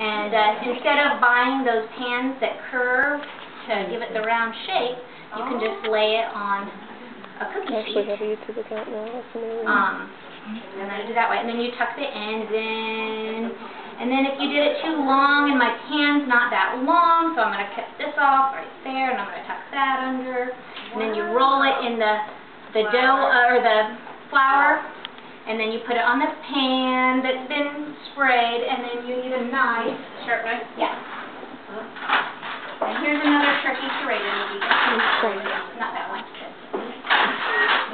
And instead of buying those pans that curve to give it the round shape, you can just lay it on a cookie sheet. I actually have a YouTube account now. That's amazing. And then I do that way. And then you tuck the ends in. And then if you did it too long, and my pan's not that long, so I'm going to cut this off right there, and I'm going to tuck that under. And then you roll it in the dough, or the flour, and then you put it on this pan that's been sprayed, and then you need a knife. Sharp knife? Yeah. And here's another tricky serrator. Not that one.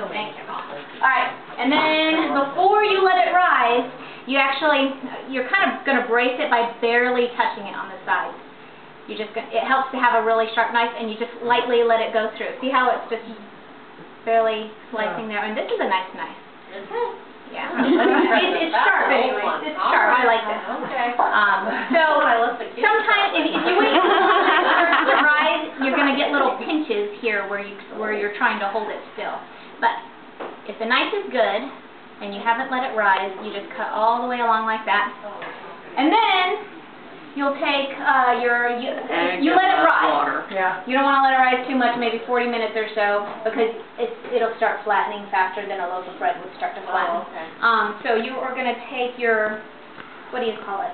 Thank you. Alright, and then before you let it rise, you're kind of going to brace it by barely touching it on the sides. It helps to have a really sharp knife, and you just lightly let it go through. See how it's just barely slicing there? And this is a nice knife. Yeah. It's sharp anyway. It's sharp. I like this. Okay. So sometimes if you wait too long for it to rise, you're going to get little pinches here where you're trying to hold it still. But if the knife is good and you haven't let it rise, you just cut all the way along like that. And then you'll take you let it rise. Yeah. You don't want to let it rise too much, maybe 40 minutes or so, because it'll start flattening faster than a loaf of bread would start to flatten. Oh, okay. So you are going to take your, what do you call it?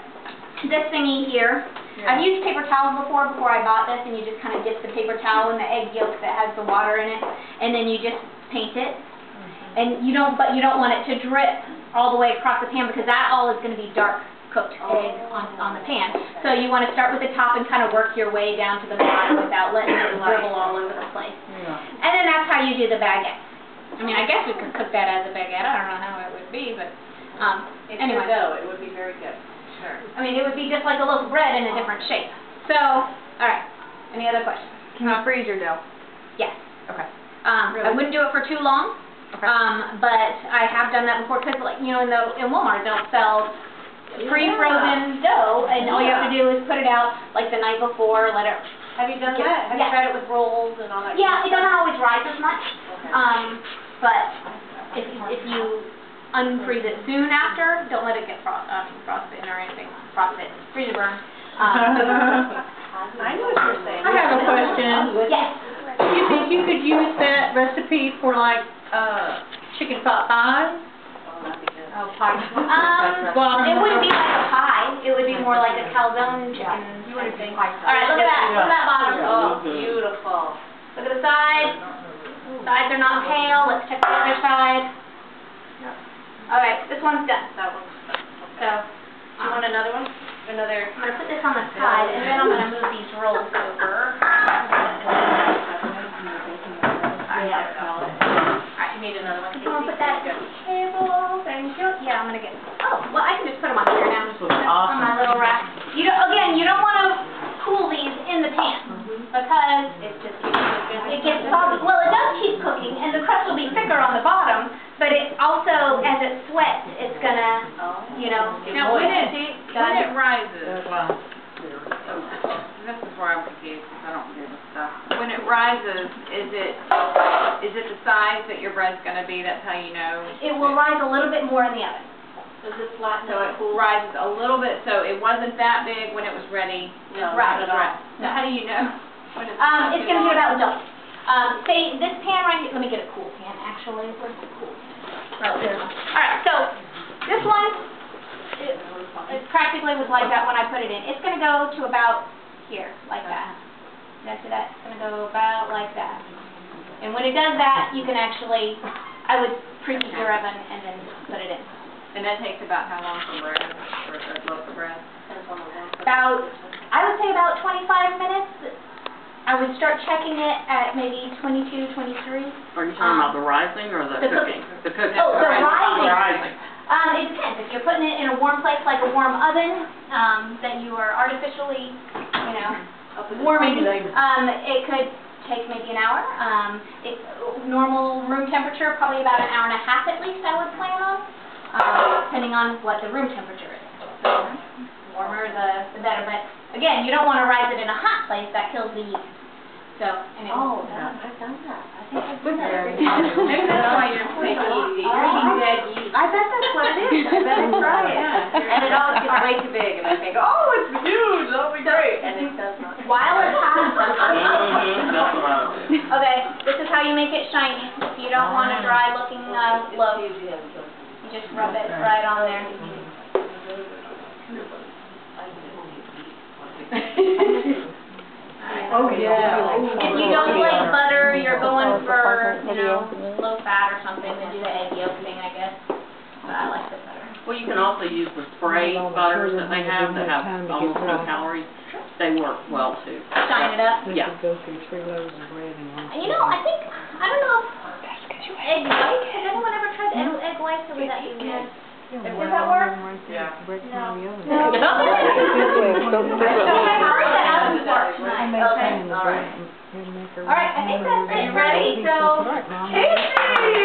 This thingy here. Yeah. I've used paper towels before I bought this, and you just kind of dip the paper towel in the egg yolk that has the water in it, and then you just paint it. And you don't want it to drip all the way across the pan, because that all is going to be dark cooked egg on the pan. So you want to start with the top and kind of work your way down to the bottom without letting it dribble all over the place. Yeah. And then that's how you do the baguette. I mean, I guess we could cook that as a baguette. I don't know how it would be, but anyway. Dough. It would be very good. Sure. I mean, it would be just like a loaf of bread in a different shape. So, all right. Any other questions? Can you freeze your dough? Yes. Okay. I wouldn't do it for too long. Okay. But I have done that before, because, like, you know, in Walmart they'll sell pre-frozen dough, and all you have to do is put it out like the night before, let it. Have you done that? Have you tried it with rolls and all that? Yeah, it doesn't always rise as much. Okay. But if you unfreeze it soon after, don't let it get frostbitten or anything. Frostbitten, freezer burn. I know what you're saying. I have a question. Yes. Do you think you could use that recipe for like chicken pot pie? Oh, pie. It wouldn't be like a pie. It would be more like a calzone chicken. You would think. All right, look at that. Look at that bottom. Oh, beautiful. Look at the sides. Sides are not pale. Let's check the other side. All right, this one's done. That one's done. So, Do you want another one? I'm going to put this on the side, and then I'm going to move these rolls over. You need another one. I'm going to put that on the table. Thank you. Yeah, I'm going to get. Oh, well, I can just put them on here now. On my little rack. Again, you don't want to cool these in the pan, because it gets soggy. Well, it does keep cooking, and the crust will be thicker on the bottom, but it also, as it sweats, it's going to, Now, when it rises, this is where I'm confused, because I don't do this stuff. When it rises, is it the size that your bread's going to be? That's how you know? It will rise a little bit more in the oven. Does it flatten? So it rises a little bit, so it wasn't that big when it was ready? No, right. So how do do you know when it's going to be about double. Say this pan right here. Let me get a cool pan, actually. Where's the cool pan? Right there. All right, so this one, it practically was like that when I put it in. It's going to go to about here, like that. See that? It's going to go about like that. And when it does that, you can actually, I would preheat your oven and then put it in. And that takes about how long for bread, or a loaf of bread? I would say about 25 minutes. I would start checking it at maybe 22, 23. Are you talking about the rising or the cooking? The cooking. Oh, the rising. Rising. It depends. If you're putting it in a warm place, like a warm oven, that you are artificially, warming, it could take maybe an hour. Normal room temperature, probably about an hour and a half at least, I would plan on, depending on what the room temperature is. So, warmer the better. But again, you don't want to rise it in a hot place. That kills the yeast. So, anyway. Oh, I've done that. I think I've done that. Maybe that's why you're taking it easy. You're eating dead yeast. I bet that's what it is. I better try it. And it always gets way too big, and I think, oh, it's huge, that'll be great, and it does not. While it's hot. That's what I was. Okay, this is how you make it shiny. If you don't want a dry looking loaf, you just rub it right on there. Oh, yeah. If you don't like butter, you're going for, low fat or something, then do the egg yolk thing, I guess. But I like the butter. Well, you can also use the spray butters that they have that have almost no calories. They work well too. Shine it up. Yeah. Go through 3 loaves of bread in one. I don't know if egg whites, has anyone ever tried egg whites or would that be weird? Does that work? Yeah. No. No. I've heard that out in Park tonight. Okay. All right, I think that's it. Ready? So, tasty!